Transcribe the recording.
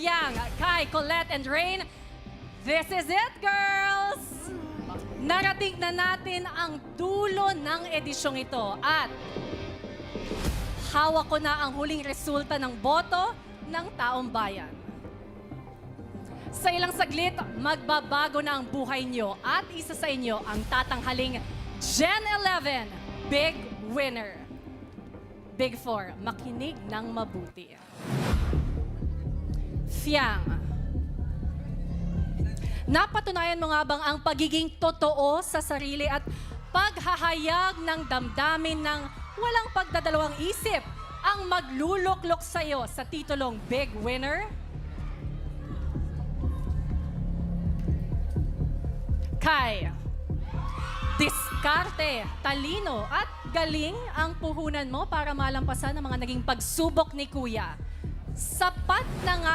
Fiang, Kai, Colette, and Rain. This is it, girls! Narating na natin ang dulo ng edisyong ito at hawak ko na ang huling resulta ng boto ng taong bayan. Sa ilang saglit, magbabago na ang buhay nyo at isa sa inyo ang tatanghaling Gen 11 Big Winner. Big 4, makinig ng mabuti. Fiang, napatunayan mo nga bang ang pagiging totoo sa sarili at paghahayag ng damdamin ng walang pagdadalawang isip ang magluluklok sa'yo sa titulong Big Winner? Kai, diskarte, talino at galing ang puhunan mo para malampasan ang mga naging pagsubok ni Kuya. Sapat na nga